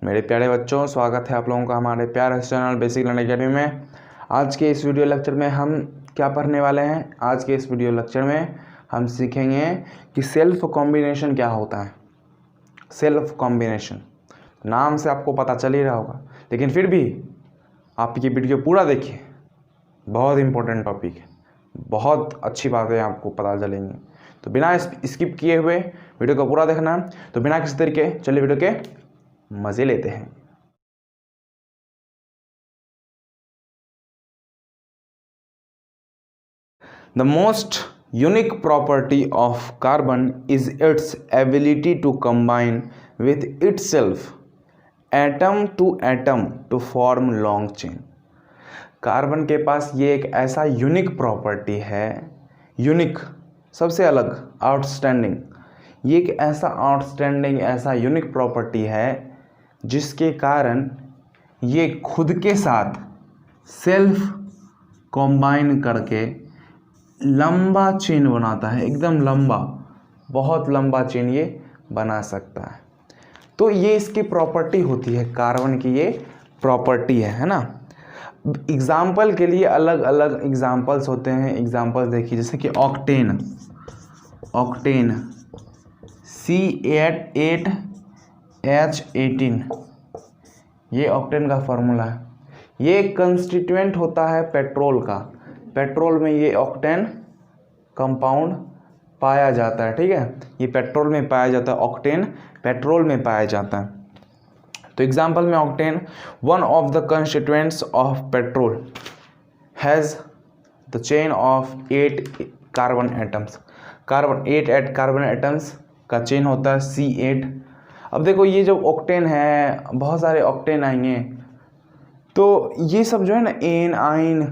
मेरे प्यारे बच्चों, स्वागत है आप लोगों का हमारे प्यारे चैनल बेसिक लर्निंग अकेडमी में। आज के इस वीडियो लेक्चर में हम क्या पढ़ने वाले हैं? आज के इस वीडियो लेक्चर में हम सीखेंगे कि सेल्फ कॉम्बिनेशन क्या होता है। सेल्फ कॉम्बिनेशन नाम से आपको पता चल ही रहा होगा, लेकिन फिर भी आप ये वीडियो पूरा देखिए, बहुत इंपॉर्टेंट टॉपिक है, बहुत अच्छी बातें आपको पता चलेंगी। तो बिना स्किप किए हुए वीडियो को पूरा देखना है। तो बिना किसी तरीके चलिए वीडियो के मज़े लेते हैं। The most unique property of carbon is its ability to combine with itself atom to atom to form long chain। Carbon के पास ये एक ऐसा यूनिक प्रॉपर्टी है, यूनिक सबसे अलग, आउटस्टैंडिंग, ये एक ऐसा आउटस्टैंडिंग ऐसा यूनिक प्रॉपर्टी है जिसके कारण ये खुद के साथ सेल्फ कॉम्बाइन करके लंबा चेन बनाता है, एकदम लंबा, बहुत लंबा चेन ये बना सकता है। तो ये इसकी प्रॉपर्टी होती है, कार्बन की ये प्रॉपर्टी है ना। एग्जाम्पल के लिए अलग अलग एग्जाम्पल्स होते हैं। एग्जाम्पल्स देखिए, जैसे कि ऑक्टेन, ऑक्टेन C8H18, ये ऑक्टेन का फॉर्मूला है। ये एक कंस्टिट्यूएंट होता है पेट्रोल का। पेट्रोल में ये ऑक्टेन कंपाउंड पाया जाता है, ठीक है। ये पेट्रोल में पाया जाता है, ऑक्टेन पेट्रोल में पाया जाता है। तो एग्जांपल में octane, one of the constituents of petrol has the chain of 8 carbon atoms. Carbon 8 carbon atoms का चेन होता है C8। अब देखो, ये जो ऑक्टेन है, बहुत सारे ऑक्टेन आएंगे, तो ये सब जो है ना, एन आइन,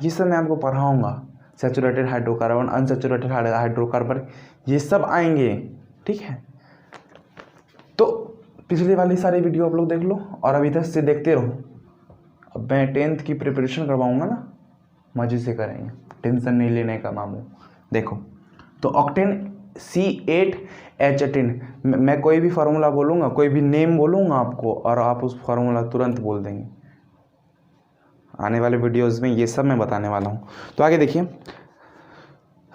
ये सब मैं आपको पढ़ाऊँगा। सैचुरेटेड हाइड्रोकार्बन, अनसैचुरेटेड हाइड्रोकार्बन, ये सब आएंगे, ठीक है। तो पिछली वाली सारी वीडियो आप लोग देख लो और अभी तक से देखते रहो। अब मैं 10th की प्रिपरेशन करवाऊँगा ना, मज़े से करेंगे, टेंशन नहीं लेने का मामू। देखो, तो ऑक्टेन C8H18, मैं कोई भी फार्मूला बोलूँगा, कोई भी नेम बोलूँगा आपको, और आप उस फार्मूला तुरंत बोल देंगे। आने वाले वीडियोस में ये सब मैं बताने वाला हूँ। तो आगे देखिए,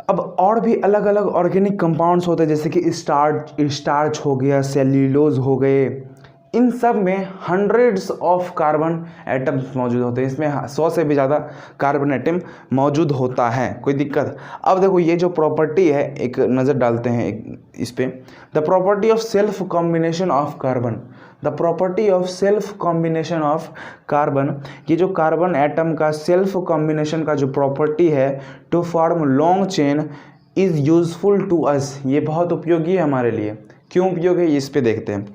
अब और भी अलग अलग ऑर्गेनिक कंपाउंड्स होते हैं, जैसे कि स्टार्च हो गया, सेल्यूलोज हो गए। इन सब में हंड्रेड्स ऑफ कार्बन एटम्स मौजूद होते हैं। इसमें 100 से भी ज़्यादा कार्बन एटम मौजूद होता है, कोई दिक्कत। अब देखो, ये जो प्रॉपर्टी है, एक नज़र डालते हैं इस पे। The property of self combination of carbon, the property of self combination of carbon, ये जो कार्बन एटम का सेल्फ कॉम्बिनेशन का जो प्रॉपर्टी है, to form long chain is useful to us, ये बहुत उपयोगी है हमारे लिए। क्यों उपयोगी है, इस पे देखते हैं।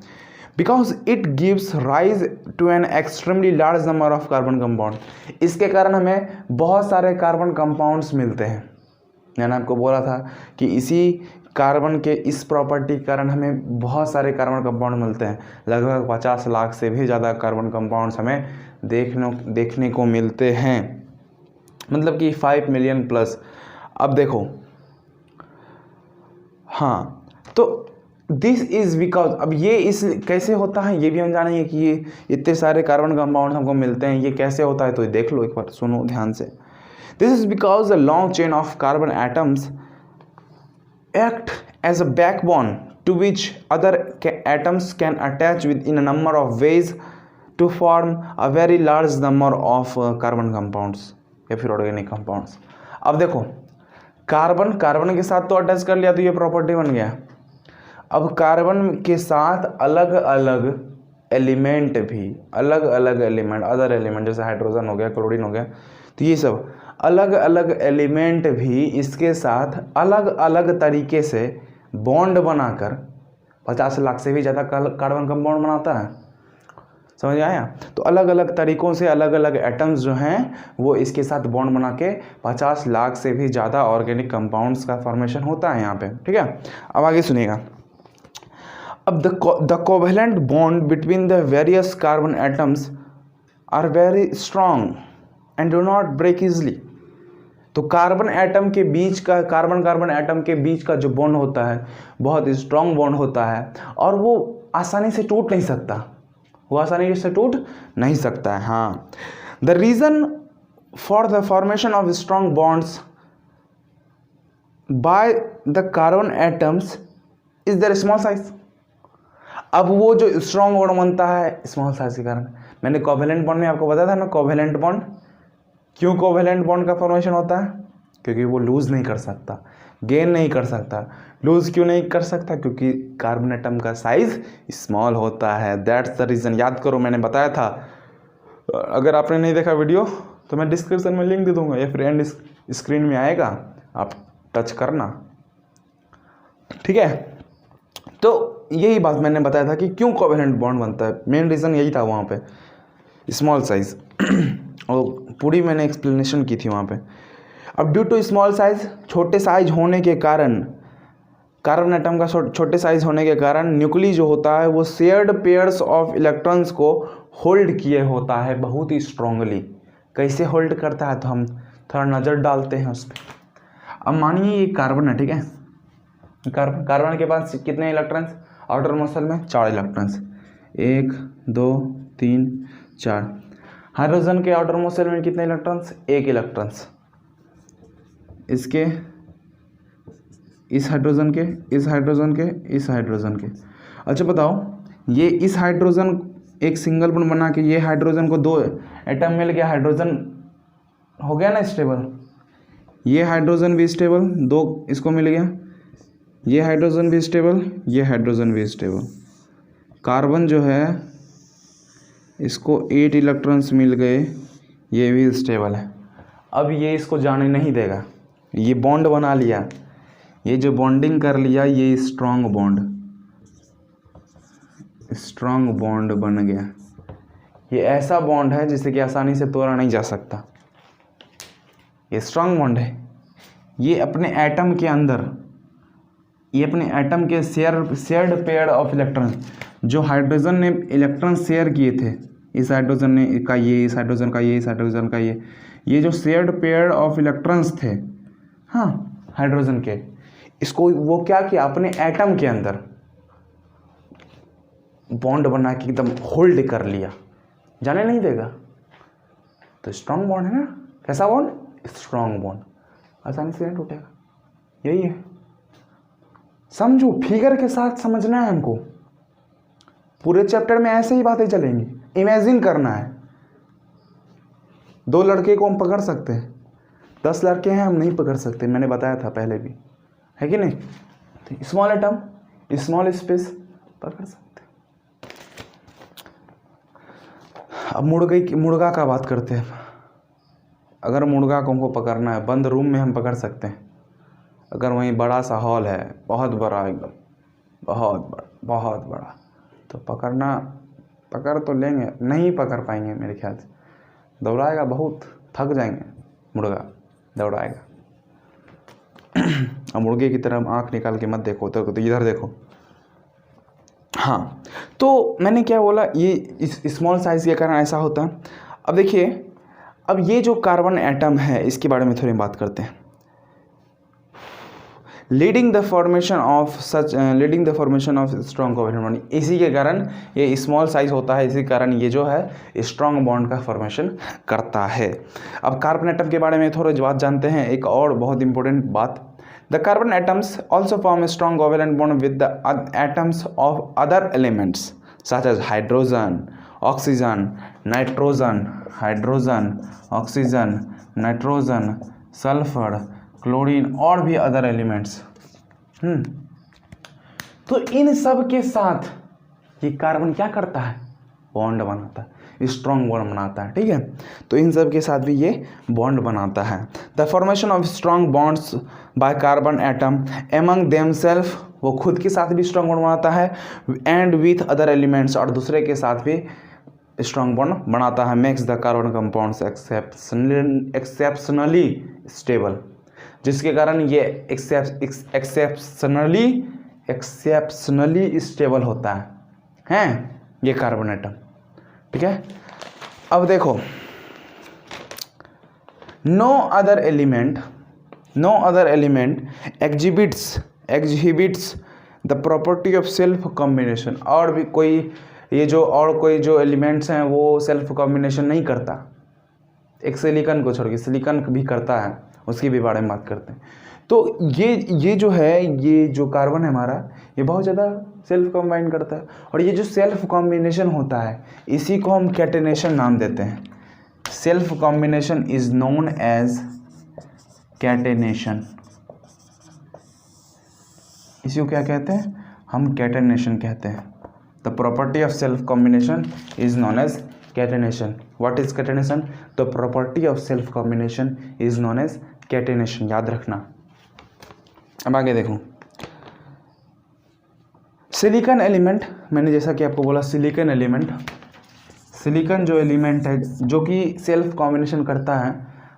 Because it gives rise to an extremely large number of carbon compound, इसके कारण हमें बहुत सारे कार्बन कंपाउंड्स मिलते हैं। मैंने आपको बोला था कि इसी कार्बन के इस प्रॉपर्टी के कारण हमें बहुत सारे कार्बन कंपाउंड मिलते हैं। लगभग 50 लाख से भी ज़्यादा कार्बन कंपाउंड्स हमें देखने को मिलते हैं, मतलब कि 5 मिलियन प्लस। अब देखो, हाँ, तो दिस इज़ बिकॉज, अब ये इस कैसे होता है ये भी हम जानेंगे कि ये इतने सारे कार्बन कंपाउंड हमको मिलते हैं, ये कैसे होता है। तो ये देख लो, एक बार सुनो ध्यान से। This is because the long chain of carbon atoms act as a backbone to which other atoms can attach with in a number of ways to form a very large number of carbon compounds या फिर organic compounds. अब देखो, carbon के साथ तो attach कर लिया, तो ये प्रॉपर्टी बन गया। अब कार्बन के साथ अलग अलग एलिमेंट भी, अलग अलग एलिमेंट, अदर एलिमेंट, जैसे हाइड्रोजन हो गया, क्लोरीन हो गया, तो ये सब अलग अलग एलिमेंट भी इसके साथ अलग अलग तरीके से बॉन्ड बनाकर 50 लाख से भी ज़्यादा कार्बन कंपाउंड बनाता है। समझ आया? तो अलग अलग तरीक़ों से अलग अलग एटम्स जो हैं वो इसके साथ बॉन्ड बना के 50 लाख से भी ज़्यादा ऑर्गेनिक कंपाउंड्स का फॉर्मेशन होता है यहाँ पे, ठीक है। अब आगे सुनिएगा। अब the covalent bond between the various carbon atoms are very strong and do not break easily। तो कार्बन एटम के बीच का, कार्बन एटम के बीच का जो बॉन्ड होता है बहुत स्ट्रॉन्ग बॉन्ड होता है और वो आसानी से टूट नहीं सकता। वो आसानी से टूट नहीं सकता है। हाँ, the reason for the formation of strong bonds by the carbon atoms is their small size. अब वो जो स्ट्रॉन्ग बॉन्ड बनता है स्मॉल साइज के कारण, मैंने कोवेलेंट बॉन्ड में आपको बताया था ना, कोवेलेंट बॉन्ड, क्यों कोवेलेंट बॉन्ड का फॉर्मेशन होता है? क्योंकि वो लूज नहीं कर सकता, गेन नहीं कर सकता। लूज क्यों नहीं कर सकता? क्योंकि कार्बन एटम का साइज स्मॉल होता है, दैट्स द रीज़न। याद करो, मैंने बताया था। अगर आपने नहीं देखा वीडियो तो मैं डिस्क्रिप्शन में लिंक दे दूंगा या फिर एंड स्क्रीन में आएगा, आप टच करना, ठीक है। तो यही बात मैंने बताया था कि क्यों कोवेलेंट बॉन्ड बनता है, मेन रीज़न यही था वहाँ पे, स्मॉल साइज। और पूरी मैंने एक्सप्लेनेशन की थी वहाँ पे। अब ड्यू टू स्मॉल साइज, छोटे साइज होने के कारण, कार्बन एटम का छोटे साइज होने के कारण न्यूक्ली जो होता है वो शेयर्ड पेयर्स ऑफ इलेक्ट्रॉन्स को होल्ड किए होता है बहुत ही स्ट्रांगली। कैसे होल्ड करता है तो हम थोड़ा नज़र डालते हैं उस पर। अब मानिए ये कार्बन है, ठीक है। कार्बन के पास कितने इलेक्ट्रॉन्स आउटर मोशन में? 4 इलेक्ट्रॉन्स, 1 2 3 4। हाइड्रोजन के आउटर मोशन में कितने इलेक्ट्रॉन्स? 1 इलेक्ट्रॉन्स। इसके, इस हाइड्रोजन के, इस हाइड्रोजन के, इस हाइड्रोजन के। अच्छा बताओ, ये इस हाइड्रोजन एक सिंगल बॉन्ड बना के ये हाइड्रोजन को 2 एटम मिल गया, हाइड्रोजन हो गया ना स्टेबल। ये हाइड्रोजन भी स्टेबल, 2 इसको मिल गया, ये हाइड्रोजन भी स्टेबल, ये हाइड्रोजन भी स्टेबल। कार्बन जो है इसको 8 इलेक्ट्रॉन्स मिल गए, ये भी स्टेबल है। अब ये इसको जाने नहीं देगा, ये बॉन्ड बना लिया, ये जो बॉन्डिंग कर लिया ये स्ट्रॉन्ग बॉन्ड बन गया। ये ऐसा बॉन्ड है जिसे कि आसानी से तोड़ा नहीं जा सकता, ये स्ट्रॉन्ग बॉन्ड है। ये अपने एटम के अंदर, ये अपने एटम के शेयर्ड पेयर ऑफ इलेक्ट्रॉन, जो हाइड्रोजन ने इलेक्ट्रॉन शेयर किए थे, इस हाइड्रोजन ने का ये, इस हाइड्रोजन का ये, इस हाइड्रोजन का ये जो शेयर्ड पेयर ऑफ इलेक्ट्रॉन्स थे, हाँ, हाइड्रोजन के, इसको वो क्या किया, अपने एटम के अंदर बॉन्ड बना के एकदम होल्ड कर लिया, जाने नहीं देगा। तो स्ट्रॉन्ग बॉन्ड है ना, कैसा बॉन्ड? स्ट्रॉन्ग बॉन्ड, आसानी से नहीं टूटेगा। यही है, समझो, फिगर के साथ समझना है हमको। पूरे चैप्टर में ऐसे ही बातें चलेंगी, इमेजिन करना है। 2 लड़के को हम पकड़ सकते हैं, 10 लड़के हैं हम नहीं पकड़ सकते, मैंने बताया था पहले भी, है कि नहीं। तो स्मॉल एटम, स्मॉल स्पेस पकड़ सकते। अब मुर्गा का बात करते हैं। अगर मुर्गा को हमको पकड़ना है, बंद रूम में हम पकड़ सकते हैं। अगर वहीं बड़ा सा हॉल है, बहुत बड़ा, एकदम बहुत बड़ा, तो पकड़ तो लेंगे, नहीं पकड़ पाएंगे मेरे ख्याल से। दौड़ाएगा बहुत, थक जाएंगे, मुर्गा दौड़ाएगा। अब मुर्गे की तरह आँख निकाल के मत देखो, तो इधर देखो। हाँ, तो मैंने क्या बोला, ये स्मॉल साइज़ के कारण ऐसा होता है। अब देखिए, अब ये जो कार्बन एटम है इसके बारे में थोड़ी बात करते हैं। Leading the formation of strong covalent bond, इसी के कारण ये स्मॉल साइज होता है, इसी कारण ये जो है स्ट्रॉन्ग बॉन्ड का फॉर्मेशन करता है। अब कार्बन एटम के बारे में थोड़ी बात जानते हैं, एक और बहुत इंपॉर्टेंट बात। The carbon atoms also form strong covalent bond with the atoms of other elements such as hydrogen, oxygen, nitrogen, oxygen, nitrogen, sulphur, chlorine और भी अदर एलिमेंट्स। तो इन सब के साथ ये कार्बन क्या करता है? बॉन्ड बनाता है, स्ट्रॉन्ग बॉन्ड बनाता है, ठीक है। तो इन सब के साथ भी ये बॉन्ड बनाता है। The formation of strong bonds by carbon atom among themselves, वो खुद के साथ भी स्ट्रॉन्ग बॉन्ड बनाता है, एंड विथ अदर एलिमेंट्स, और दूसरे के साथ भी स्ट्रॉन्ग बॉन्ड बनाता है। Makes the carbon compounds exceptionally stable, जिसके कारण ये एक्सेप्शनली स्टेबल होता है ये कार्बन एटम, ठीक है। अब देखो, no other element exhibits the property of self combination, और भी कोई ये जो और कोई जो एलिमेंट्स हैं वो सेल्फ कॉम्बिनेशन नहीं करता, एक सिलिकॉन को छोड़ के, सिलिकॉन भी करता है, उसकी भी बारे में बात करते हैं। तो ये जो है, ये जो कार्बन है हमारा, ये बहुत ज़्यादा सेल्फ कॉम्बाइन करता है। और ये जो सेल्फ कॉम्बिनेशन होता है इसी को हम कैटेनेशन नाम देते हैं। Self combination is known as catenation. इसी को क्या कहते हैं हम? कैटेनेशन कहते हैं। The property of self combination is known as catenation. What is catenation? The property of self combination is known as catenation. याद रखना। अब आगे देखो, सिलिकॉन एलिमेंट, मैंने जैसा कि आपको बोला सिलिकॉन एलिमेंट, सिलिकॉन जो एलिमेंट है जो कि सेल्फ कॉम्बिनेशन करता है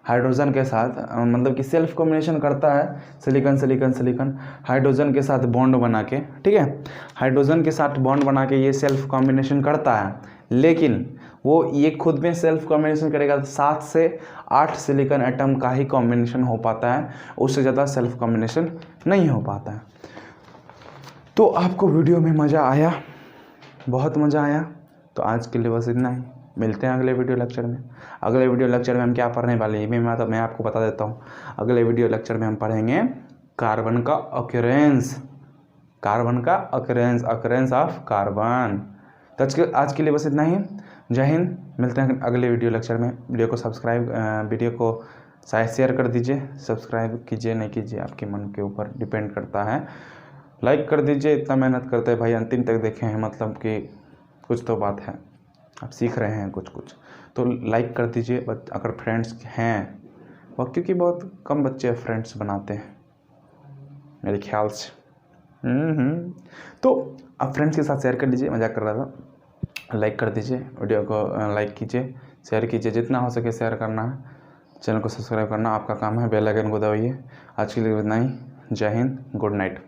हाइड्रोजन के साथ, मतलब कि सेल्फ कॉम्बिनेशन करता है सिलिकॉन सिलिकॉन सिलिकॉन हाइड्रोजन के साथ बॉन्ड बना के, ठीक है, हाइड्रोजन के साथ बॉन्ड बना के ये सेल्फ कॉम्बिनेशन करता है। लेकिन वो ये खुद में सेल्फ कॉम्बिनेशन करेगा 7 से 8 सिलिकॉन एटम का ही कॉम्बिनेशन हो पाता है, उससे ज़्यादा सेल्फ कॉम्बिनेशन नहीं हो पाता है। तो आपको वीडियो में मज़ा आया, बहुत मज़ा आया। तो आज के लिए बस इतना ही, मिलते हैं अगले वीडियो लेक्चर में। अगले वीडियो लेक्चर में हम क्या पढ़ने वाले हैं मैं आपको बता देता हूँ। अगले वीडियो लेक्चर में हम पढ़ेंगे कार्बन का ऑक्यूरेंस, कार्बन का ऑक्यूरेंस ऑफ कार्बन। तो आज के लिए बस इतना ही। जय हिंद, मिलते हैं अगले वीडियो लेक्चर में। वीडियो को वीडियो को शायद शेयर कर दीजिए, सब्सक्राइब कीजिए नहीं कीजिए आपके मन के ऊपर डिपेंड करता है। लाइक कर दीजिए, इतना मेहनत करते हैं भाई, अंतिम तक देखे हैं, मतलब कि कुछ तो बात है, आप सीख रहे हैं कुछ, तो लाइक कर दीजिए। अगर फ्रेंड्स हैं वो, क्योंकि बहुत कम बच्चे फ्रेंड्स बनाते हैं मेरे ख्याल से। तो आप फ्रेंड्स के साथ शेयर कर दीजिए, मजाक कर रहा था। लाइक कर दीजिए, वीडियो को लाइक कीजिए, शेयर कीजिए, जितना हो सके शेयर करना है, चैनल को सब्सक्राइब करना आपका काम है, बेल आइकन को दबाइए। आज के लिए इतना ही। जय हिंद, गुड नाइट।